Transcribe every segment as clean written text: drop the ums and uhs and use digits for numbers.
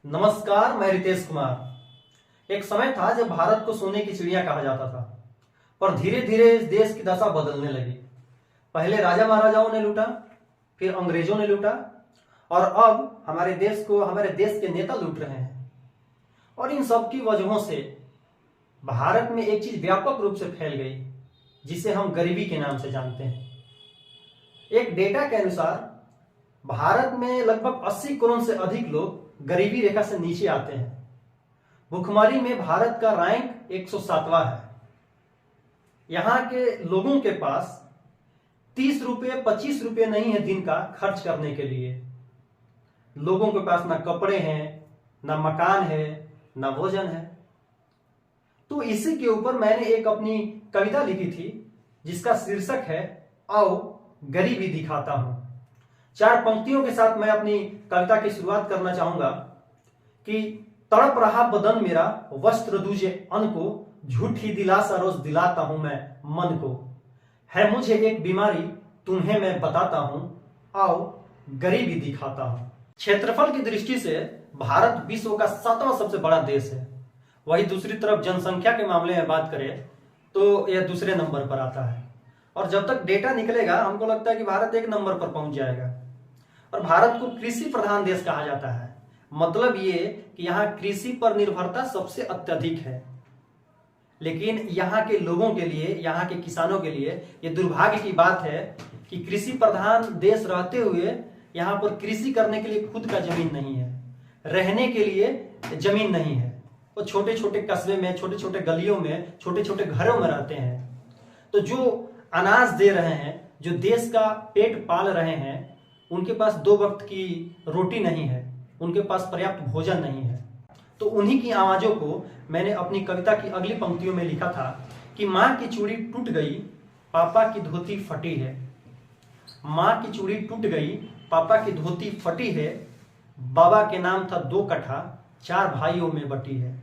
नमस्कार, मैं रितेश कुमार। एक समय था जब भारत को सोने की चिड़िया कहा जाता था, पर धीरे धीरे इस देश की दशा बदलने लगी। पहले राजा महाराजाओं ने लूटा, फिर अंग्रेजों ने लूटा, और अब हमारे देश के नेता लूट रहे हैं। और इन सब की वजहों से भारत में एक चीज व्यापक रूप से फैल गई, जिसे हम गरीबी के नाम से जानते हैं। एक डेटा के अनुसार भारत में लगभग 80 करोड़ से अधिक लोग गरीबी रेखा से नीचे आते हैं। भुखमरी में भारत का रैंक 107वां है। यहां के लोगों के पास 30 रुपये 25 रुपये नहीं है दिन का खर्च करने के लिए। लोगों के पास ना कपड़े हैं, ना मकान है, ना भोजन है। तो इसी के ऊपर मैंने एक अपनी कविता लिखी थी, जिसका शीर्षक है आओ गरीबी दिखाता हूं। 4 पंक्तियों के साथ मैं अपनी कविता की शुरुआत करना चाहूंगा कि तड़प रहा बदन मेरा वस्त्र दूजे अन्न को, झूठी दिलासा रोज दिलाता हूं मैं मन को। है मुझे एक बीमारी तुम्हें मैं बताता हूं, आओ गरीबी दिखाता हूं। क्षेत्रफल की दृष्टि से भारत विश्व का 7वां सबसे बड़ा देश है। वही दूसरी तरफ जनसंख्या के मामले में बात करें तो यह दूसरे नंबर पर आता है। और जब तक डेटा निकलेगा हमको लगता है कि भारत 1 नंबर पर पहुंच जाएगा। और भारत को कृषि प्रधान देश कहा जाता है। मतलब ये कि यहाँ कृषि पर निर्भरता सबसे अत्यधिक है। लेकिन यहाँ के लोगों के लिए, यहाँ के किसानों के लिए ये दुर्भाग्य की बात है कि कृषि प्रधान देश रहते हुए यहाँ पर कृषि करने के लिए खुद का जमीन नहीं है, रहने के लिए जमीन नहीं है। वो छोटे छोटे कस्बे में, छोटे छोटे गलियों में, छोटे छोटे घरों में रहते हैं। तो जो अनाज दे रहे हैं, जो देश का पेट पाल रहे हैं, उनके पास 2 वक्त की रोटी नहीं है, उनके पास पर्याप्त भोजन नहीं है। तो उन्हीं की आवाजों को मैंने अपनी कविता की अगली पंक्तियों में लिखा था कि माँ की चूड़ी टूट गई, पापा की धोती फटी है। माँ की चूड़ी टूट गई, पापा की धोती फटी है। बाबा के नाम था 2 कट्ठा, 4 भाइयों में बटी है।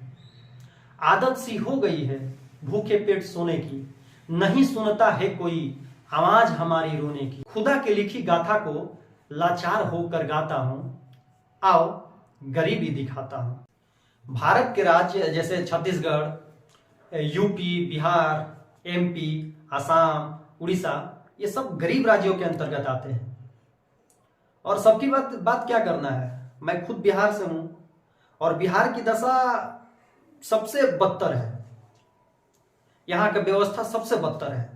आदत सी हो गई है भूखे पेट सोने की, नहीं सुनता है कोई आवाज हमारी रोने की। खुदा के लिखी गाथा को लाचार होकर गाता हूं, आओ गरीबी दिखाता हूं। भारत के राज्य जैसे छत्तीसगढ़, यूपी, बिहार, एमपी, असम, उड़ीसा, ये सब गरीब राज्यों के अंतर्गत आते हैं। और सबकी बात क्या करना है, मैं खुद बिहार से हूं और बिहार की दशा सबसे बदतर है। यहाँ की व्यवस्था सबसे बदतर है।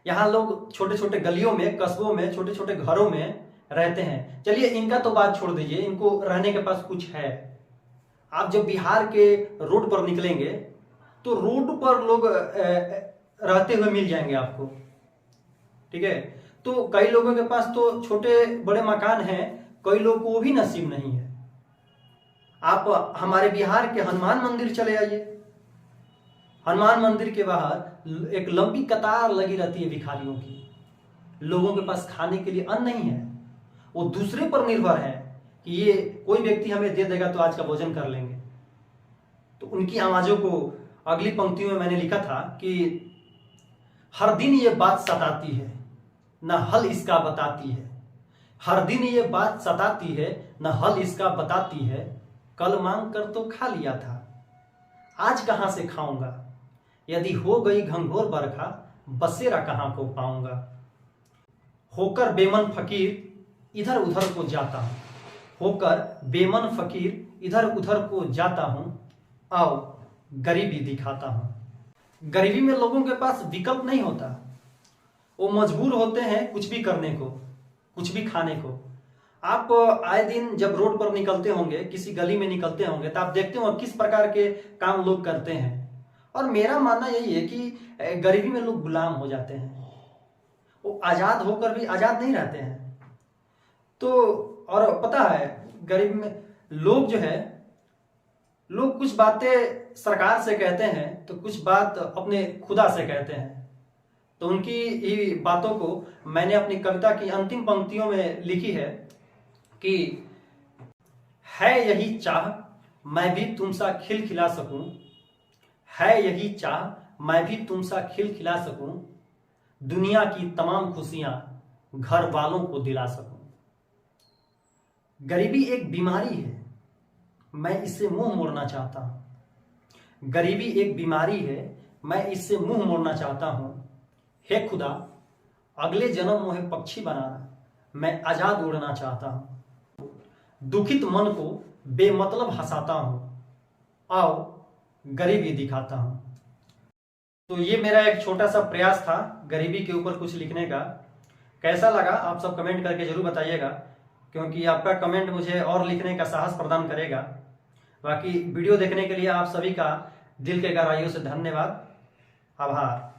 यहाँ लोग छोटे छोटे गलियों में, कस्बों में, छोटे छोटे घरों में रहते हैं। चलिए इनका तो बात छोड़ दीजिए, इनको रहने के पास कुछ है। आप जब बिहार के रोड पर निकलेंगे तो रोड पर लोग रहते हुए मिल जाएंगे आपको, ठीक है। तो कई लोगों के पास तो छोटे बड़े मकान हैं, कई लोगों को वो भी नसीब नहीं है। आप हमारे बिहार के हनुमान मंदिर चले आइए। हनुमान मंदिर के बाहर एक लंबी कतार लगी रहती है भिखारियों की। लोगों के पास खाने के लिए अन्न नहीं है, वो दूसरे पर निर्भर है कि ये कोई व्यक्ति हमें दे देगा तो आज का भोजन कर लेंगे। तो उनकी आवाजों को अगली पंक्तियों में मैंने लिखा था कि हर दिन ये बात सताती है, न हल इसका बताती है। हर दिन ये बात सताती है, न हल इसका बताती है। कल मांग कर तो खा लिया था, आज कहां से खाऊंगा। यदि हो गई घंघोर बरखा, बसेरा कहां को पाऊंगा। होकर बेमन फकीर इधर उधर को जाता हूं, होकर बेमन फकीर इधर उधर को जाता हूं, आओ गरीबी दिखाता हूं। गरीबी में लोगों के पास विकल्प नहीं होता, वो मजबूर होते हैं कुछ भी करने को, कुछ भी खाने को। आप आए दिन जब रोड पर निकलते होंगे, किसी गली में निकलते होंगे, तो आप देखते हो किस प्रकार के काम लोग करते हैं। और मेरा मानना यही है कि गरीबी में लोग गुलाम हो जाते हैं, वो आजाद होकर भी आजाद नहीं रहते हैं। तो और पता है गरीबी में लोग जो है, लोग कुछ बातें सरकार से कहते हैं तो कुछ बात अपने खुदा से कहते हैं। तो उनकी ही बातों को मैंने अपनी कविता की अंतिम पंक्तियों में लिखी है कि है यही चाह मैं भी तुम सा खिलखिला सकूं, है यही चाह मैं भी तुम सा खिलखिला सकूं, दुनिया की तमाम खुशियां घर वालों को दिला सकूं। गरीबी एक बीमारी है, मैं इससे मुंह मोड़ना चाहता हूं। गरीबी एक बीमारी है, मैं इससे मुंह मोड़ना चाहता हूं। हे खुदा, अगले जन्म मुझे पक्षी बनाना, मैं आजाद उड़ना चाहता हूं। दुखित मन को बेमतलब हंसाता हूं, आओ गरीबी दिखाता हूं। तो ये मेरा एक छोटा सा प्रयास था गरीबी के ऊपर कुछ लिखने का। कैसा लगा आप सब कमेंट करके जरूर बताइएगा, क्योंकि आपका कमेंट मुझे और लिखने का साहस प्रदान करेगा। बाकी वीडियो देखने के लिए आप सभी का दिल के गहराइयों से धन्यवाद, आभार।